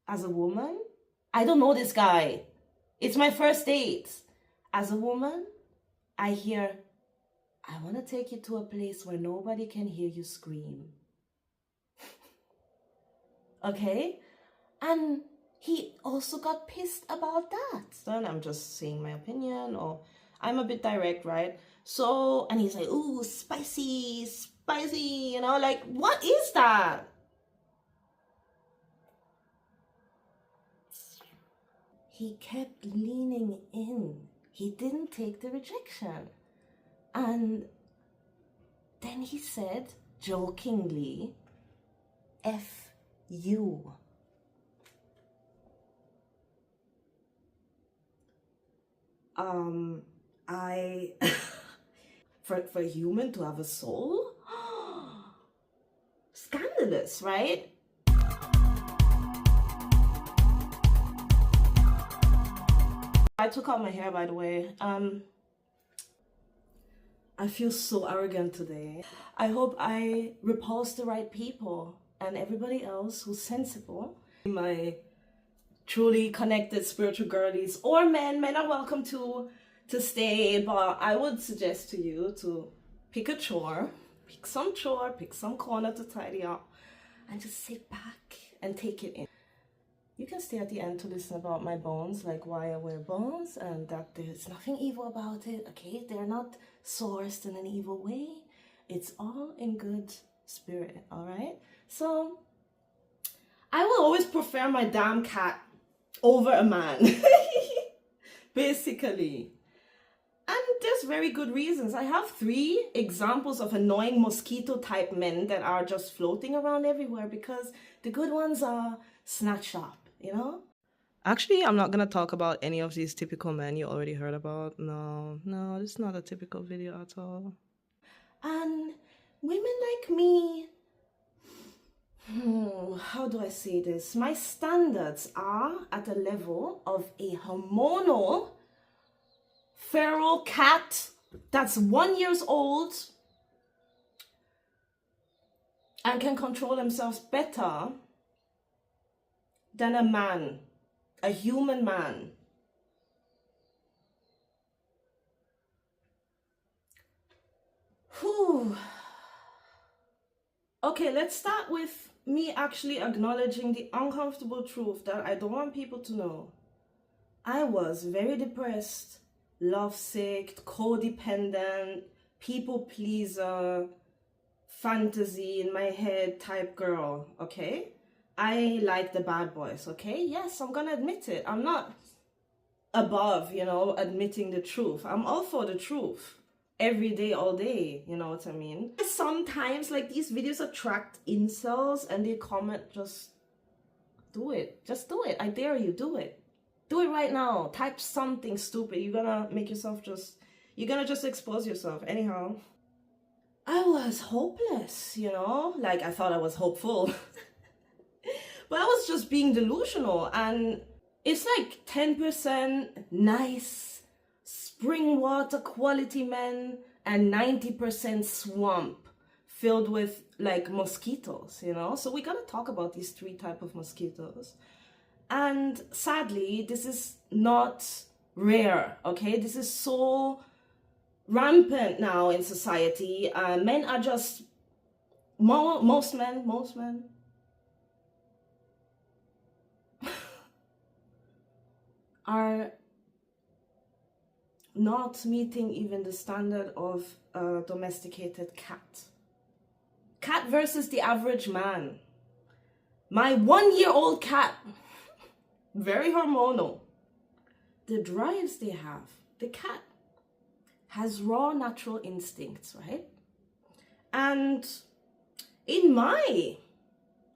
As a woman, I don't know this guy. It's my first date. As a woman, I hear, I want to take you to a place where nobody can hear you scream. Okay? And he also got pissed about that. Then I'm just saying my opinion, or I'm a bit direct, right? So, and he's like, ooh, spicy, spicy, you know, like, what is that? He kept leaning in. He didn't take the rejection. And then he said, jokingly, F you. I for a human to have a soul, scandalous, right? I took out my hair, by the way. I feel so arrogant today. I hope I repulse the right people and everybody else who's sensible. My truly connected spiritual girlies or men are welcome to stay, but I would suggest to you to pick a chore, pick some corner to tidy up, and just sit back and take it in. You can stay at the end to listen about my bones, like why I wear bones, and that there's nothing evil about it, okay? They're not sourced in an evil way. It's all in good spirit, all right? So, I will always prefer my damn cat over a man, basically. And there's very good reasons. I have 3 examples of annoying mosquito type men that are just floating around everywhere because the good ones are snatched up, you know? Actually, I'm not gonna talk about any of these typical men you already heard about. No, this is not a typical video at all. And women like me, how do I say this? My standards are at a level of a hormonal feral cat that's 1 year old and can control themselves better than a man, a human man. Whew. Okay, let's start with me actually acknowledging the uncomfortable truth that I don't want people to know. I was very depressed, lovesick, codependent, people pleaser, fantasy in my head type girl, okay? I like the bad boys, okay? Yes, I'm gonna admit it. I'm not above, admitting the truth. I'm all for the truth. Every day, all day, you know what I mean? Sometimes, like, these videos attract incels and they comment, just do it. Just do it. I dare you, do it. Do it right now. Type something stupid. You're gonna make yourself you're gonna just expose yourself. Anyhow, I was hopeless, like I thought I was hopeful. But I was just being delusional, and it's like 10% nice spring water quality men and 90% swamp filled with like mosquitoes, So we gotta talk about these 3 types of mosquitoes. And sadly, this is not rare, okay? This is so rampant now in society. Men are just, most men are not meeting even the standard of a domesticated cat. Cat versus the average man. My 1-year-old cat, very hormonal. The drives they have, the cat has raw natural instincts, right? And in my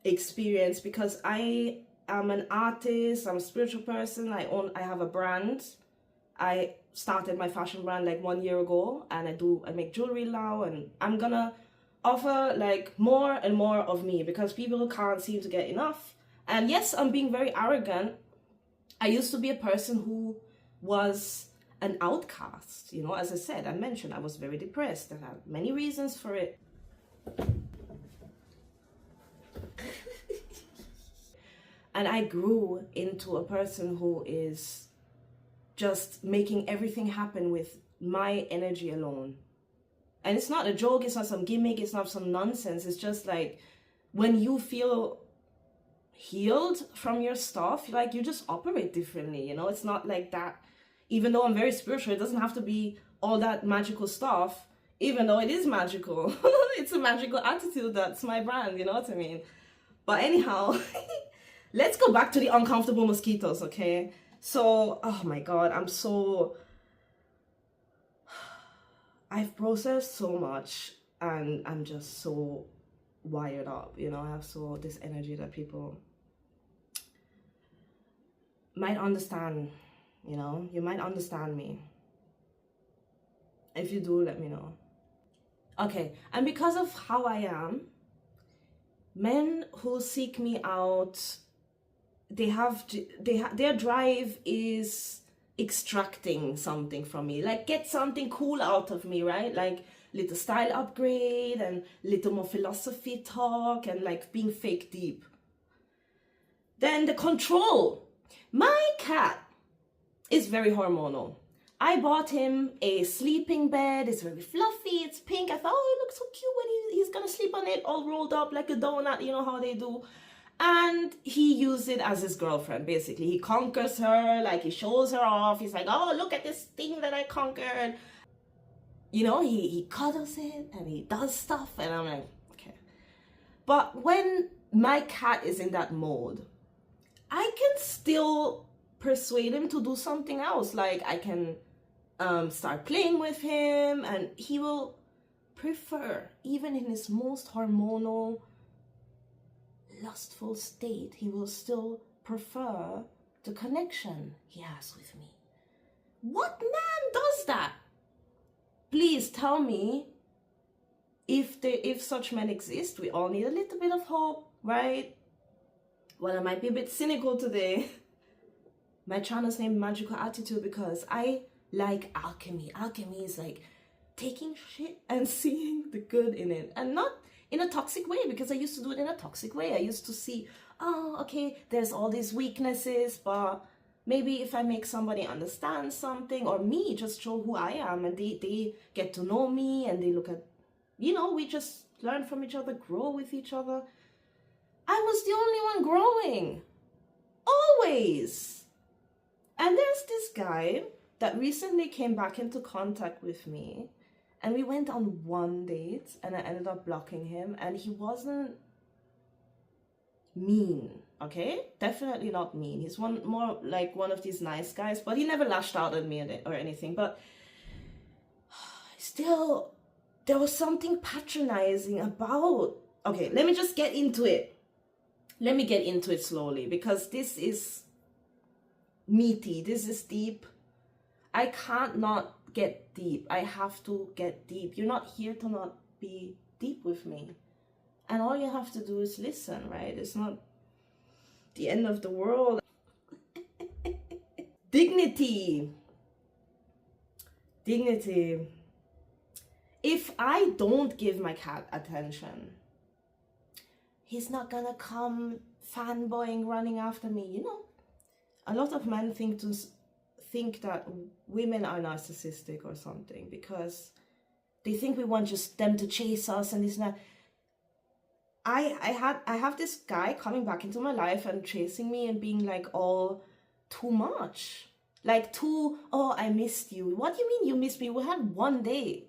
experience, because I am an artist, I'm a spiritual person, I have a brand. I started my fashion brand like 1 year ago, and I make jewelry now, and I'm gonna offer like more and more of me because people can't seem to get enough. And yes, I'm being very arrogant. I used to be a person who was an outcast, as I said, I mentioned I was very depressed and I had many reasons for it. And I grew into a person who is just making everything happen with my energy alone. And it's not a joke, it's not some gimmick, it's not some nonsense. It's just like when you feel healed from your stuff, like you just operate differently, you know? It's not like that. Even though I'm very spiritual, it doesn't have to be all that magical stuff, even though it is magical. It's a magical attitude, that's my brand, you know what I mean? But anyhow, let's go back to the uncomfortable mosquitoes, okay? So, oh my God, I've processed so much and I'm just so wired up, you know? I have this energy that people might understand, you know? You might understand me. If you do, let me know. Okay, and because of how I am, men who seek me out, their drive is extracting something from me, like get something cool out of me, right? Like little style upgrade and little more philosophy talk and like being fake deep. Then the control. My cat is very hormonal. I bought him a sleeping bed. It's very fluffy, it's pink. I thought, oh, it looks so cute when he's gonna sleep on it all rolled up like a donut, you know how they do. And he used it as his girlfriend, basically. He conquers her, like he shows her off. He's like, oh, look at this thing that I conquered. You know, he cuddles it and he does stuff. And I'm like, okay. But when my cat is in that mode, I can still persuade him to do something else. Like I can start playing with him and he will prefer, even in his most hormonal, lustful state, he will still prefer the connection he has with me. What man does that? Please tell me if such men exist. We all need a little bit of hope, right? Well, I might be a bit cynical today. My channel's named Magical Attitude because I like alchemy. Alchemy is like taking shit and seeing the good in it, and not in a toxic way, because I used to do it in a toxic way. I used to see, oh, okay, there's all these weaknesses, but maybe if I make somebody understand something, or me just show who I am, and they get to know me, and they look at, you know, we just learn from each other, grow with each other. I was the only one growing. Always. And there's this guy that recently came back into contact with me, and we went on one date and I ended up blocking him, and he wasn't mean, okay? Definitely not mean. He's more like one of these nice guys, but he never lashed out at me or anything. But still, there was something patronizing about, okay, let me just get into it. Let me get into it slowly, because this is meaty, this is deep. I can't not get deep. I have to get deep. You're not here to not be deep with me. And all you have to do is listen, right? It's not the end of the world. Dignity. Dignity. If I don't give my cat attention, he's not gonna come fanboying, running after me. You know, a lot of men think that women are narcissistic or something, because they think we want just them to chase us and this and that. I have this guy coming back into my life and chasing me and being like all too much. Like oh, I missed you. What do you mean you missed me? We had one day.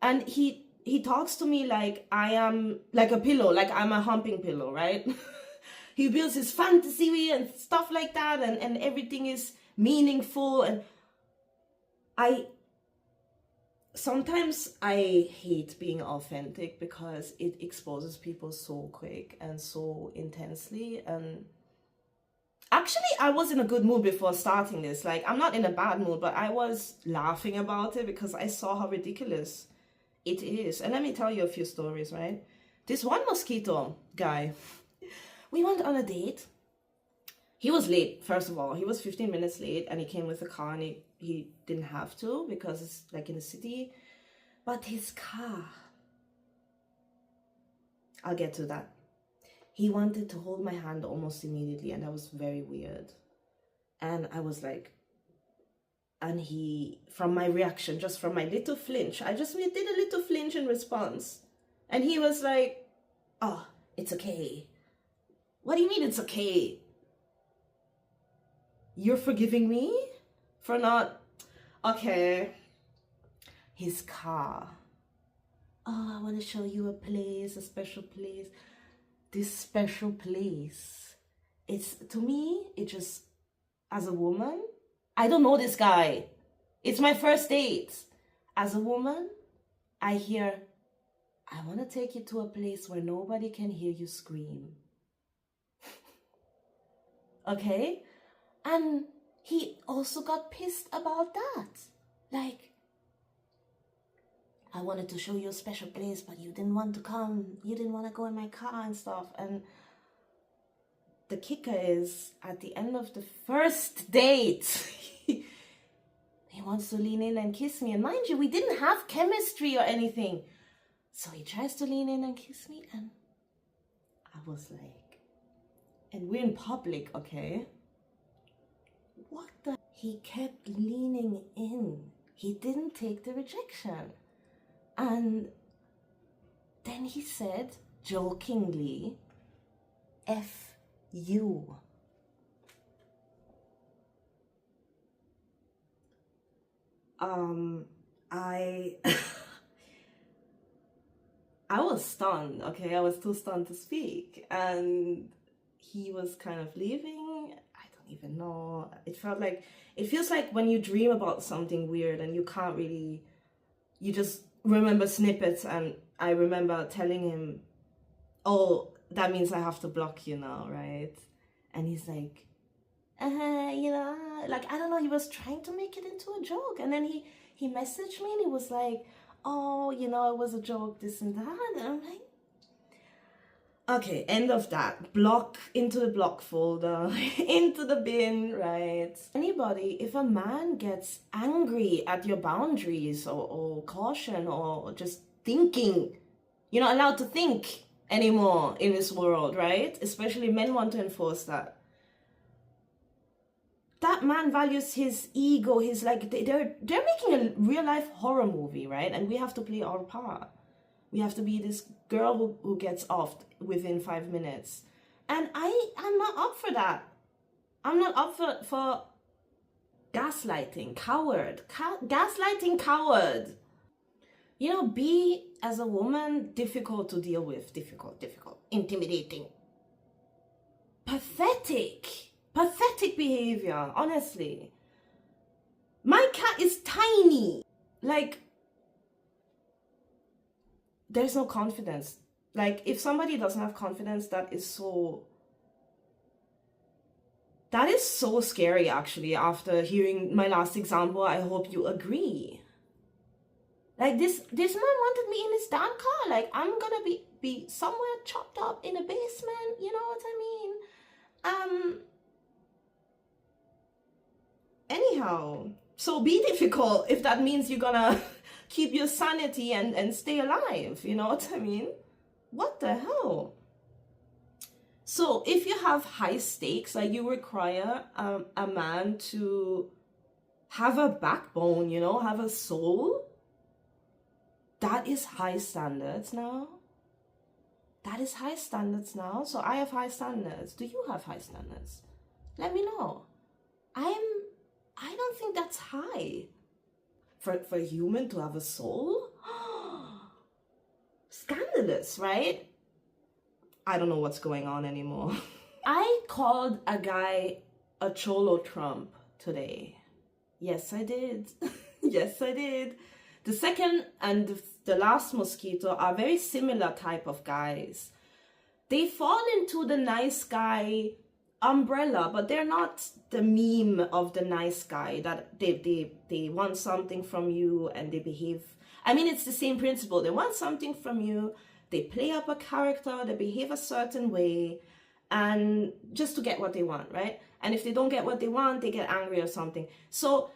And he talks to me like I am like a pillow, like I'm a humping pillow, right? He builds his fantasy and stuff like that, and everything is meaningful. And sometimes I hate being authentic because it exposes people so quick and so intensely. And actually, I was in a good mood before starting this. Like, I'm not in a bad mood, but I was laughing about it because I saw how ridiculous it is. And let me tell you a few stories, right? This one mosquito guy, we went on a date. He was late, first of all. He was 15 minutes late, and he came with a car, and he didn't have to because it's like in the city. But his car, I'll get to that. he wanted to hold my hand almost immediately, and that was very weird. And I was like, and he, from my reaction, just from my little flinch, I just did a little flinch in response. And he was like, oh, it's okay. What do you mean it's okay? You're forgiving me for not, okay. His car. Oh, I want to show you a place, a special place. This special place. It's, to me, it just, as a woman, I don't know this guy. It's my first date. As a woman, I hear, I want to take you to a place where nobody can hear you scream. Okay? And he also got pissed about that. Like, I wanted to show you a special place, but you didn't want to come. You didn't want to go in my car and stuff. And the kicker is, at the end of the first date, he wants to lean in and kiss me. And mind you, we didn't have chemistry or anything. So he tries to lean in and kiss me. And I was like, and we're in public, okay? What the? He kept leaning in. He didn't take the rejection. And then he said, jokingly, F you. I I was stunned, okay? I was too stunned to speak. And he was kind of leaving. I don't even know. It feels like when you dream about something weird and you can't really, you just remember snippets. And I remember telling him, oh, that means I have to block you now, right? And he's like, you know, like, I don't know, he was trying to make it into a joke. And then he messaged me and he was like, oh, you know, it was a joke, this and that. And I'm like, okay, end of that. Block, into the block folder, into the bin, right? Anybody, if a man gets angry at your boundaries or caution or just thinking, you're not allowed to think anymore in this world, right? Especially men want to enforce that. That man values his ego, his, like, they're making a real life horror movie, right? And we have to play our part. We have to be this girl who gets off within 5 minutes. And I'm not up for that. I'm not up for gaslighting, coward. Gaslighting coward. You know, be, as a woman, difficult to deal with. Difficult. Intimidating. Pathetic behavior, honestly. My cat is tiny. Like, there's no confidence. Like, if somebody doesn't have confidence, that is so scary, actually. After hearing my last example, I hope you agree. Like, this man wanted me in his damn car. Like, I'm gonna be somewhere chopped up in a basement, you know what I mean? Anyhow, so be difficult if that means you're gonna keep your sanity and stay alive, you know what I mean? What the hell? So if you have high stakes, like, you require a man to have a backbone, you know, have a soul, that is high standards now. That is high standards now. So I have high standards. Do you have high standards? Let me know. I don't think that's high. For a human to have a soul? Scandalous, right? I don't know what's going on anymore. I called a guy a Cholo Trump today. Yes, I did. Yes, I did. The second and the last mosquito are very similar type of guys. They fall into the nice guy umbrella, but they're not the meme of the nice guy that they want something from you and they behave. I mean, it's the same principle. They want something from you, they play up a character, they behave a certain way, and just to get what they want, right? And if they don't get what they want, they get angry or something. So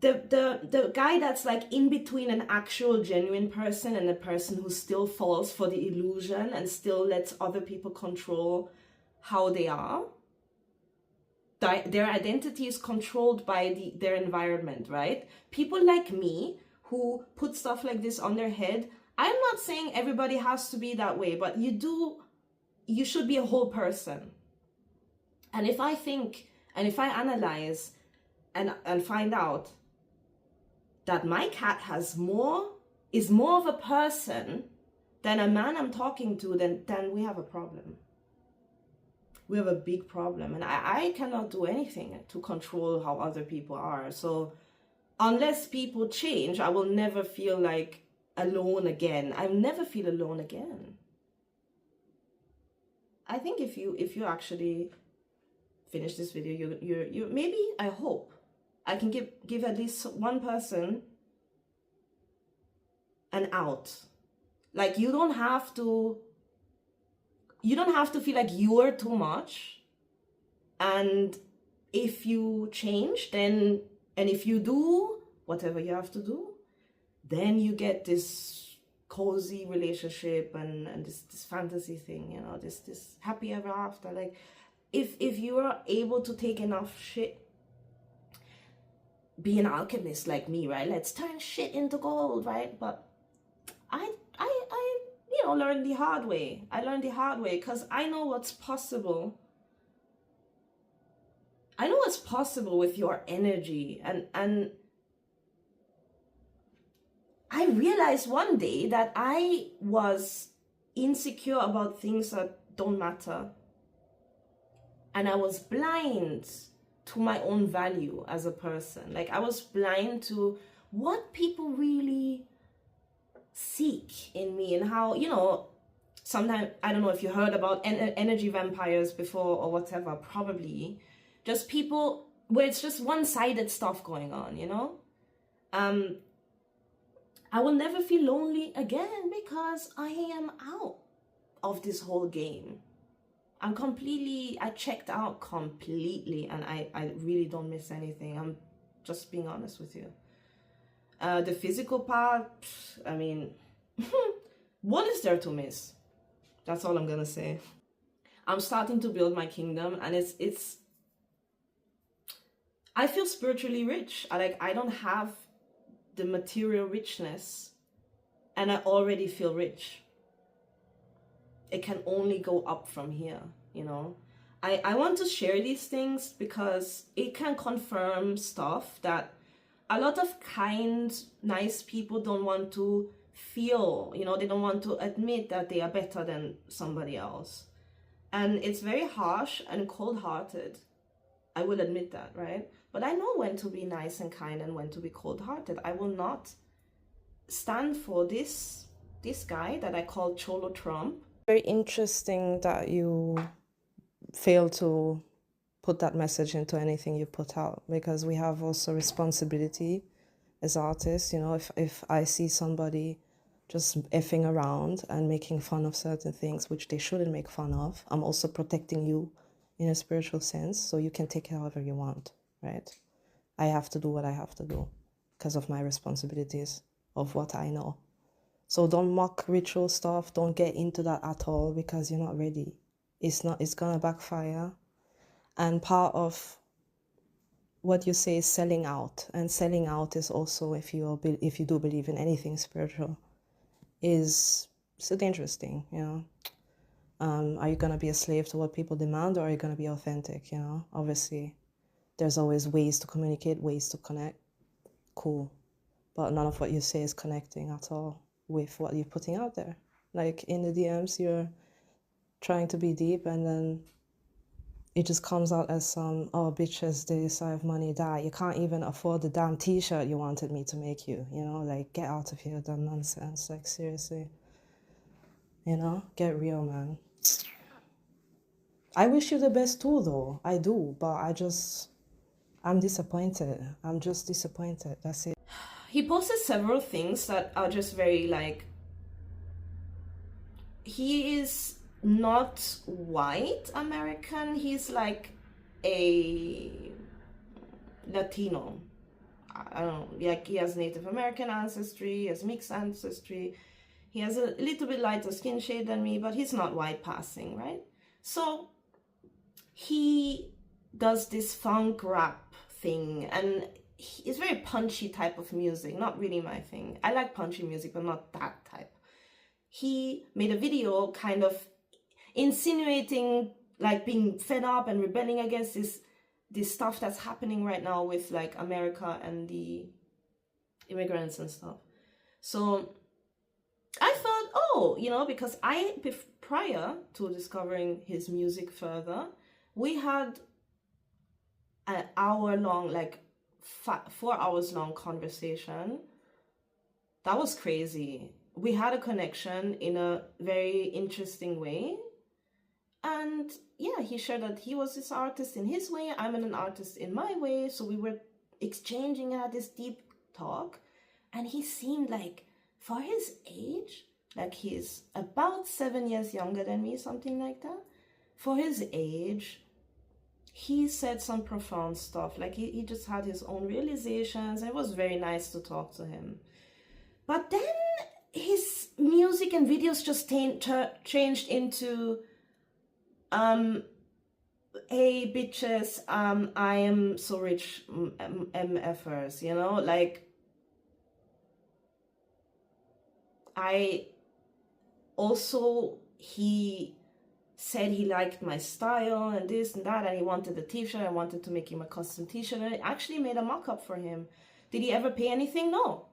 the guy that's like in between an actual genuine person and a person who still falls for the illusion and still lets other people control how they are. Their identity is controlled by their environment, right? People like me who put stuff like this on their head, I'm not saying everybody has to be that way, but you should be a whole person. And if I think, and if I analyze and find out that my cat is more of a person than a man I'm talking to, then we have a problem. We have a big problem. And I cannot do anything to control how other people are. So unless people change, I will never feel like alone again. I'll never feel alone again. I think if you actually finish this video, you maybe, I hope I can give at least one person an out. Like, you don't have to feel like you're too much. And if you change, then, and if you do whatever you have to do, then you get this cozy relationship and this fantasy thing, you know, this happy ever after. Like, if you are able to take enough shit, be an alchemist like me, right? Let's turn shit into gold, right? But I you know, learned the hard way. I learned the hard way because I know what's possible. I know what's possible with your energy. And I realized one day that I was insecure about things that don't matter. And I was blind to my own value as a person. Like, I was blind to what people really seek in me, and how, you know, sometimes, I don't know if you heard about energy vampires before or whatever, probably just people where it's just one-sided stuff going on, you know. I will never feel lonely again because I am out of this whole game. I checked out completely, and I really don't miss anything. I'm just being honest with you. The physical part, I mean, what is there to miss? That's all I'm gonna say. I'm starting to build my kingdom, and it's I feel spiritually rich. I don't have the material richness, and I already feel rich. It can only go up from here, you know. I want to share these things because it can confirm stuff that a lot of kind, nice people don't want to feel, you know, they don't want to admit that they are better than somebody else. And it's very harsh and cold-hearted. I will admit that, right? But I know when to be nice and kind and when to be cold-hearted. I will not stand for this guy that I call Cholo Trump. Very interesting that you fail to put that message into anything you put out, because we have also responsibility as artists. You know, if I see somebody just effing around and making fun of certain things which they shouldn't make fun of, I'm also protecting you in a spiritual sense, so you can take it however you want, right? I have to do what I have to do because of my responsibilities of what I know. So don't mock ritual stuff. Don't get into that at all because you're not ready. It's gonna backfire. And part of what you say is selling out. And selling out is also, if you do believe in anything spiritual, is so dangerous thing, you know. Are you gonna be a slave to what people demand, or are you gonna be authentic, you know? Obviously, there's always ways to communicate, ways to connect. Cool. But none of what you say is connecting at all with what you're putting out there. Like in the DMs, you're trying to be deep, and then it just comes out as some, oh, bitches this, I have money, that. You can't even afford the damn t-shirt you wanted me to make you, you know? Like, get out of here, that nonsense. Like, seriously. You know? Get real, man. I wish you the best too, though. I do, but I'm disappointed. I'm just disappointed. That's it. He posted several things that are just very, like, he is not white American. He's like a Latino. I don't know, like he has Native American ancestry, he has mixed ancestry, he has a little bit lighter skin shade than me, but he's not white passing, right? So he does this funk rap thing, and it's very punchy type of music, not really my thing. I like punchy music, but not that type. He made a video kind of insinuating like being fed up and rebelling against this stuff that's happening right now with like America and the immigrants and stuff. So I thought, oh, you know, because prior to discovering his music further, we had an hour long, like 4 hours long conversation. That was crazy. We had a connection in a very interesting way. And yeah, he shared that he was this artist in his way, I'm an artist in my way. So we were exchanging this deep talk. And he seemed like, for his age, like he's about 7 years younger than me, something like that. For his age, he said some profound stuff. Like he just had his own realizations. It was very nice to talk to him. But then his music and videos just changed into, hey bitches, I am so rich, MFers, you know, like, he said he liked my style and this and that, and he wanted a t-shirt. I wanted to make him a custom t-shirt, and I actually made a mock-up for him. Did he ever pay anything? No.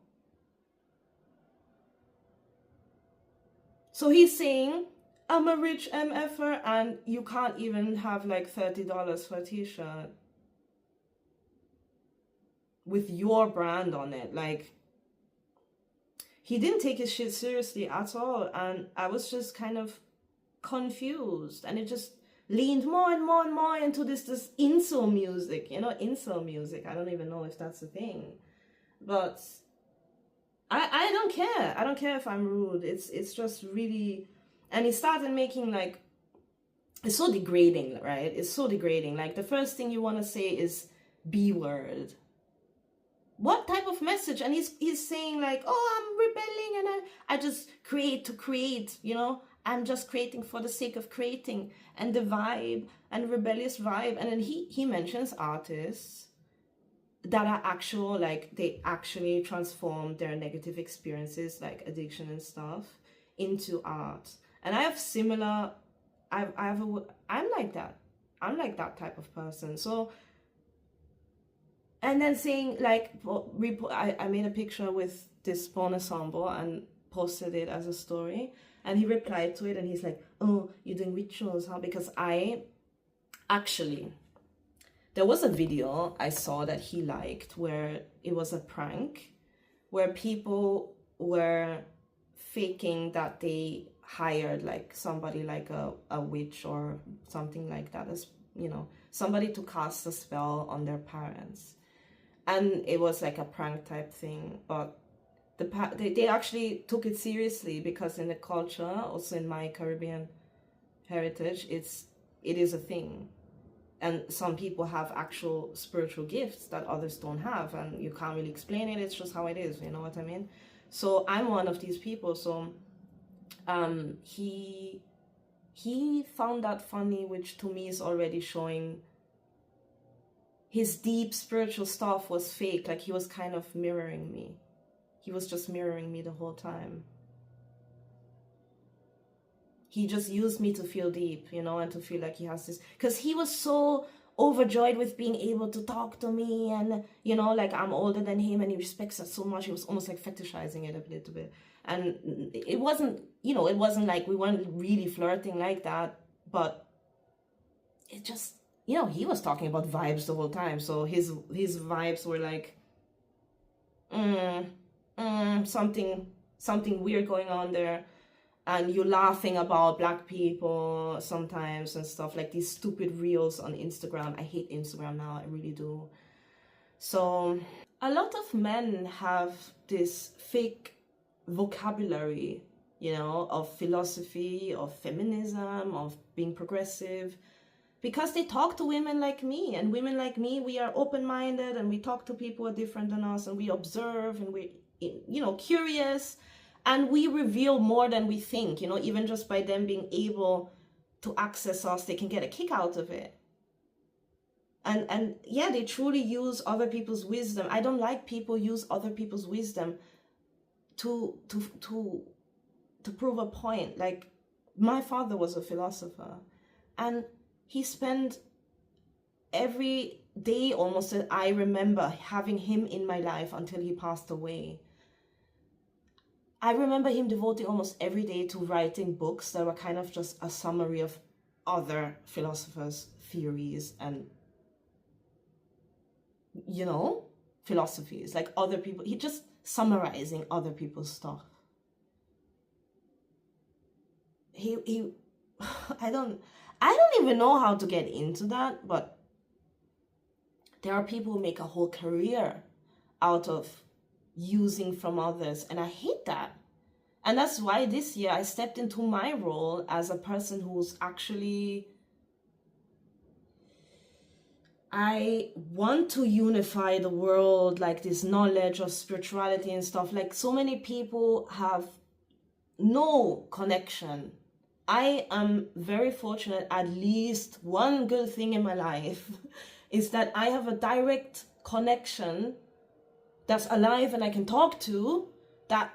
So he's saying, I'm a rich MFer, and you can't even have like $30 for a t-shirt with your brand on it. Like, he didn't take his shit seriously at all, and I was just kind of confused, and it just leaned more and more and more into this incel music, you know, incel music. I don't even know if that's a thing, but I don't care. I don't care if I'm rude. It's just really, and he started making like, it's so degrading, right? It's so degrading. Like the first thing you want to say is B word. What type of message? And he's saying like, oh, I'm rebelling and I just create to create, you know, I'm just creating for the sake of creating, and the vibe and rebellious vibe. And then he mentions artists that are actual, like they actually transform their negative experiences like addiction and stuff into art. And I have similar, I'm like that. I'm like that type of person. So, and then saying like, I made a picture with this porn ensemble and posted it as a story, and he replied to it, and he's like, oh, you're doing rituals, huh? Because there was a video I saw that he liked where it was a prank, where people were faking that they hired like somebody like a witch or something like that, as you know, somebody to cast a spell on their parents. And it was like a prank type thing, but they actually took it seriously, because in the culture, also in my Caribbean heritage, it is a thing. And some people have actual spiritual gifts that others don't have, and you can't really explain it. It's just how it is, you know what I mean? So I'm one of these people. So he found that funny, which to me is already showing his deep spiritual stuff was fake. Like he was kind of mirroring me. He was just mirroring me the whole time. He just used me to feel deep, you know, and to feel like he has this, because he was so overjoyed with being able to talk to me, and, you know, like I'm older than him and he respects us so much. He was almost like fetishizing it a little bit. And it wasn't, you know, it wasn't like we weren't really flirting like that, but it just, you know, he was talking about vibes the whole time. So his vibes were like, something weird going on there. And you're laughing about black people sometimes and stuff, like these stupid reels on Instagram. I hate Instagram now, I really do. So a lot of men have this fake vocabulary, you know, of philosophy, of feminism, of being progressive, because they talk to women like me, and women like me, we are open-minded, and we talk to people who are different than us, and we observe, and we, curious, and we reveal more than we think, even just by them being able to access us, they can get a kick out of it. And yeah, they truly use other people's wisdom. I don't like people use other people's wisdom to prove a point. Like, my father was a philosopher, and he spent every day almost that I remember having him in my life until he passed away. I remember him devoting almost every day to writing books that were kind of just a summary of other philosophers' theories and, philosophies, like other people. He just summarizing other people's stuff. He I don't even know how to get into that, but there are people who make a whole career out of using from others, and I hate that. And that's why this year I stepped into my role as a person who's actually, I want to unify the world, like this knowledge of spirituality and stuff. Like, so many people have no connection. I am very fortunate. At least one good thing in my life is that I have a direct connection that's alive and I can talk to, that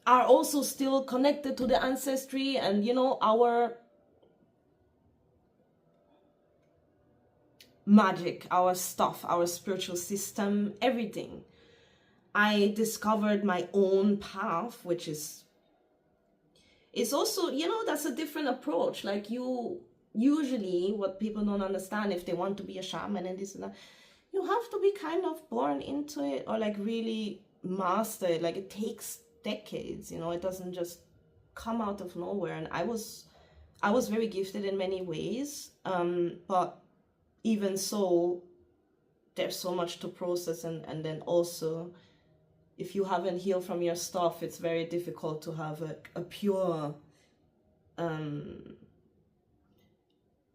are also still connected to the ancestry and, our magic, our stuff, our spiritual system, everything. I discovered my own path, which is, it's also, that's a different approach. Like, usually what people don't understand, if they want to be a shaman and this and that, you have to be kind of born into it, or like really master it. Like, it takes decades, it doesn't just come out of nowhere. And I was very gifted in many ways, but even so, there's so much to process, and then also, if you haven't healed from your stuff, it's very difficult to have a pure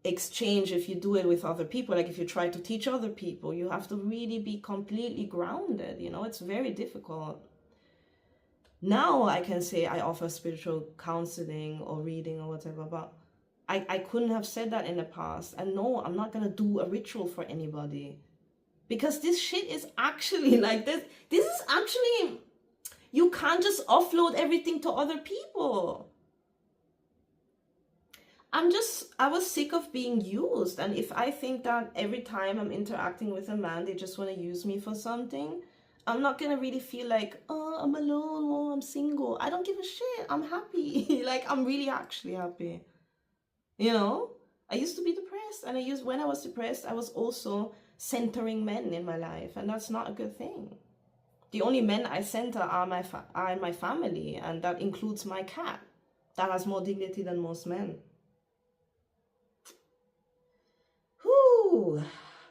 exchange if you do it with other people. Like, if you try to teach other people, you have to really be completely grounded, it's very difficult. Now I can say I offer spiritual counseling or reading or whatever, but I couldn't have said that in the past. And no, I'm not going to do a ritual for anybody, because this shit is actually like this. This is actually, you can't just offload everything to other people. I was sick of being used. And if I think that every time I'm interacting with a man, they just want to use me for something, I'm not going to really feel like, oh, I'm alone, oh, I'm single. I don't give a shit. I'm happy. Like, I'm really actually happy. I used to be depressed, and when I was depressed, I was also centering men in my life, and that's not a good thing. The only men I center are my family, and that includes my cat. That has more dignity than most men. Whew.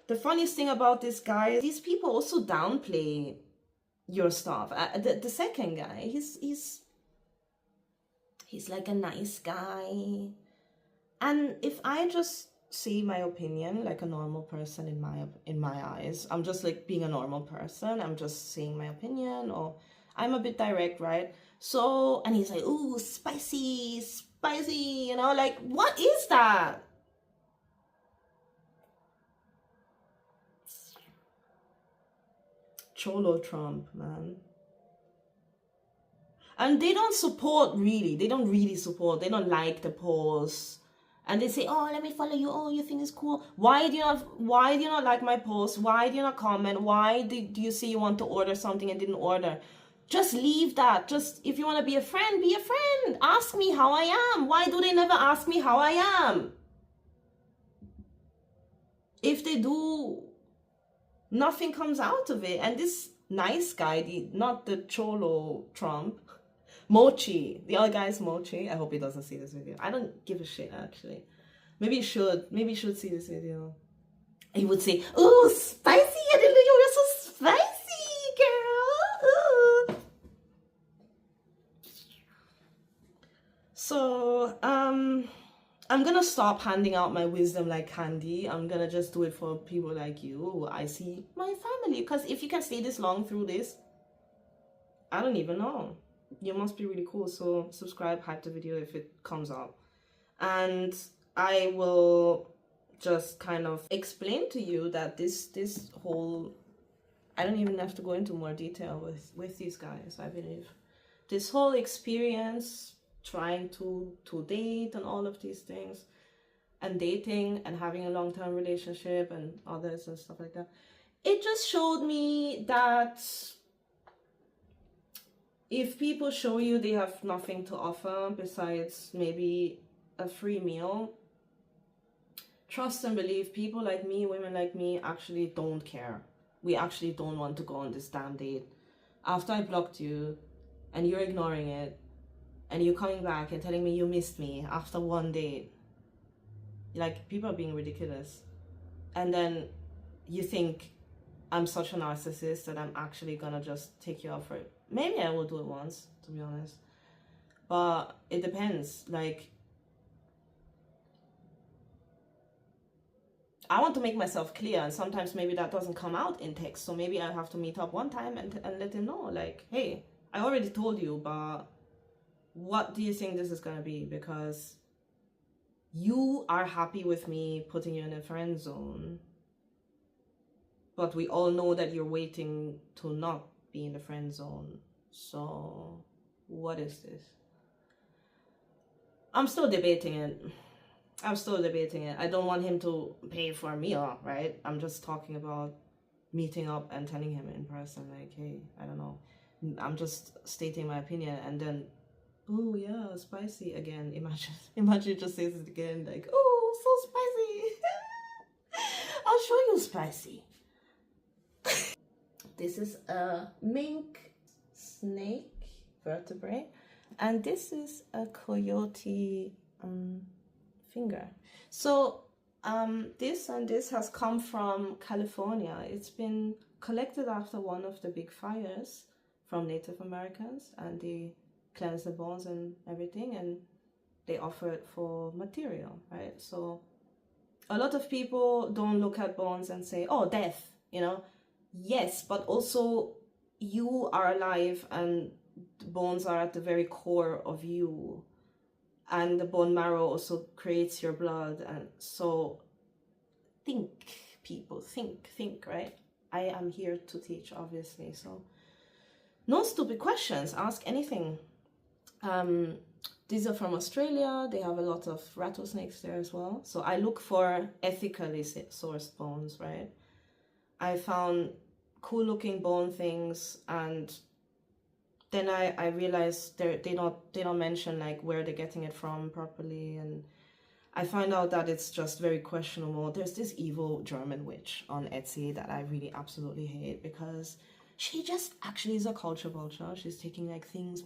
The funniest thing about this guy, these people also downplay your stuff. The second guy, he's like a nice guy. And if I just say my opinion like a normal person in my eyes, I'm just like being a normal person, I'm just saying my opinion, or I'm a bit direct, right? So, and he's like, ooh, spicy, like, what is that? Cholo Trump, man. And they don't really support, they don't like the post. And they say, oh, let me follow you. Oh, you think it's cool. Why do you not like my post? Why do you not comment? Why do you say you want to order something and didn't order? Just leave that. Just, if you want to be a friend, be a friend. Ask me how I am. Why do they never ask me how I am? If they do, nothing comes out of it. And this nice guy, not the Cholo Trump, Mochi, the other guy is Mochi. I hope he doesn't see this video. I don't give a shit, actually. Maybe he should see this video. He would say, "Ooh, spicy! I didn't know you were so spicy, girl." Ooh. So I'm gonna gonna stop handing out my wisdom like candy. I'm gonna just do it for people like you who I see my family. Because if you can stay this long through this, I don't even know. You must be really cool. So subscribe, hype the video if it comes up. And I will just kind of explain to you that this whole, I don't even have to go into more detail with these guys, I believe. This whole experience trying to date and all of these things, and dating and having a long-term relationship and others and stuff like that, it just showed me that if people show you they have nothing to offer besides maybe a free meal, trust and believe people like me, women like me, actually don't care. We actually don't want to go on this damn date. After I blocked you and you're ignoring it, and you're coming back and telling me you missed me after one date, like, people are being ridiculous. And then you think I'm such a narcissist that I'm actually gonna just take you out for it. Maybe I will do it once, to be honest, but it depends. Like, I want to make myself clear, and sometimes maybe that doesn't come out in text, so maybe I have to meet up one time and let him know, like, hey, I already told you, but what do you think this is gonna be? Because you are happy with me putting you in a friend zone, but we all know that you're waiting to not be in the friend zone. So what is this? I'm still debating it. I don't want him to pay for a meal, right? I'm just talking about meeting up and telling him in person, like, hey, I don't know. I'm just stating my opinion, and then, oh yeah, spicy again. Imagine it just says it again, like, oh, so spicy. I'll show you spicy. This is a mink snake vertebrae, and this is a coyote finger. So this and this has come from California. It's been collected after one of the big fires from Native Americans, and they cleanse the bones and everything, and they offer it for material, right? So a lot of people don't look at bones and say, oh, death, you know. Yes, but also you are alive, and the bones are at the very core of you, and the bone marrow also creates your blood. And so think, people, think, right? I am here to teach, obviously, so no stupid questions, ask anything. These are from Australia. They have a lot of rattlesnakes there as well. So I look for ethically sourced bones, right? I found cool looking bone things, and then I realized they don't mention like where they're getting it from properly, and I find out that it's just very questionable. There's this evil German witch on Etsy that I really absolutely hate, because she just actually is a culture vulture. She's taking like things,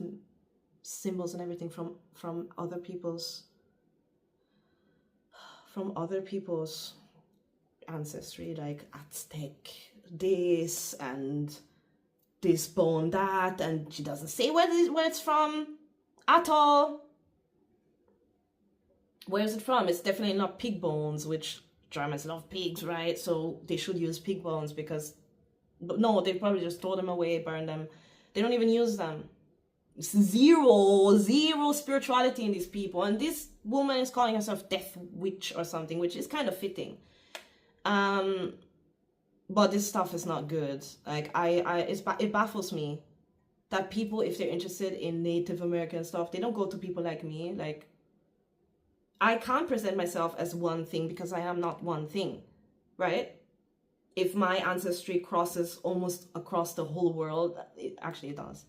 symbols and everything from other people's ancestry, like Aztec this and this bone that, and she doesn't say where it's from at all. Where is it from? It's definitely not pig bones, which Germans love pigs, right? So they should use pig bones, because no, they probably just throw them away, burn them. They don't even use them. Zero spirituality in these people, and this woman is calling herself Death Witch or something, which is kind of fitting. But this stuff is not good. Like, it baffles me that people, if they're interested in Native American stuff, they don't go to people like me. Like, I can't present myself as one thing, because I am not one thing, right? If my ancestry crosses almost across the whole world, it does.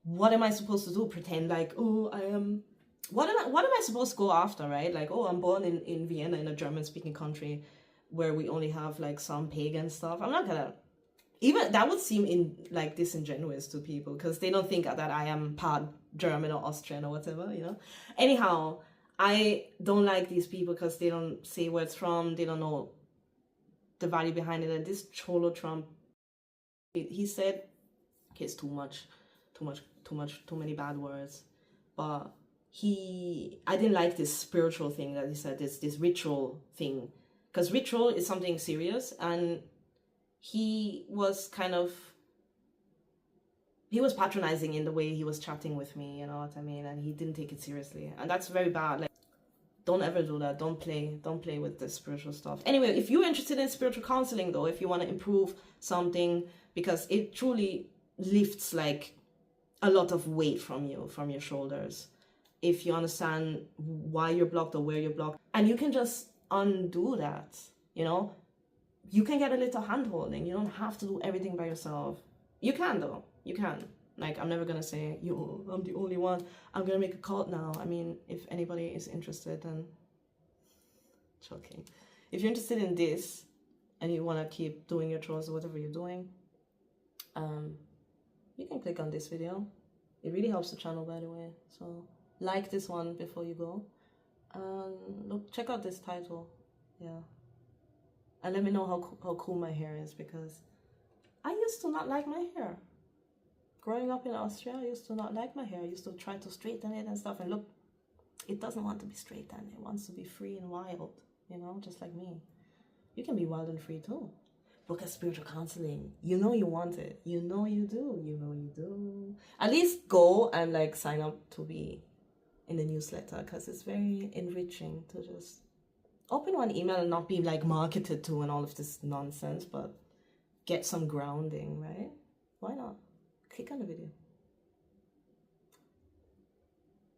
What am I supposed to do? Pretend like, oh, I am... What am I supposed to go after, right? Like, oh, I'm born in Vienna, in a German-speaking country where we only have like some pagan stuff. I'm not gonna... Even that would seem like disingenuous to people, because they don't think that I am part German or Austrian or whatever, you know? Anyhow, I don't like these people because they don't say where it's from. They don't know the value behind it. And this Cholo Trump, he said, okay, it's too many bad words, but I didn't like this spiritual thing that he said, this ritual thing, because ritual is something serious, and he was patronizing in the way he was chatting with me, you know what I mean? And he didn't take it seriously, and that's very bad. Like, don't ever do that. Don't play with the spiritual stuff. Anyway, if you're interested in spiritual counseling though, if you want to improve something, because it truly lifts like a lot of weight from your shoulders, if you understand why you're blocked or where you're blocked, and you can just undo that, you know, you can get a little hand holding. You don't have to do everything by yourself. You can though. You can. Like, I'm never gonna say, yo, I'm the only one. I'm gonna make a cult now. I mean, if anybody is interested, then joking. If you're interested in this and you wanna keep doing your chores or whatever you're doing, you can click on this video. It really helps the channel, by the way. So like this one before you go. Look, check out this title. Yeah. And let me know how cool my hair is, because I used to not like my hair. Growing up in Austria, I used to not like my hair. I used to try to straighten it and stuff. And look, it doesn't want to be straightened. It wants to be free and wild, you know, just like me. You can be wild and free too. Book a spiritual counseling. You know you want it. You know you do. You know you do. At least go and like sign up to be in the newsletter, because it's very enriching to just open one email and not be like marketed to and all of this nonsense, but get some grounding, right? Why not? Click on the video.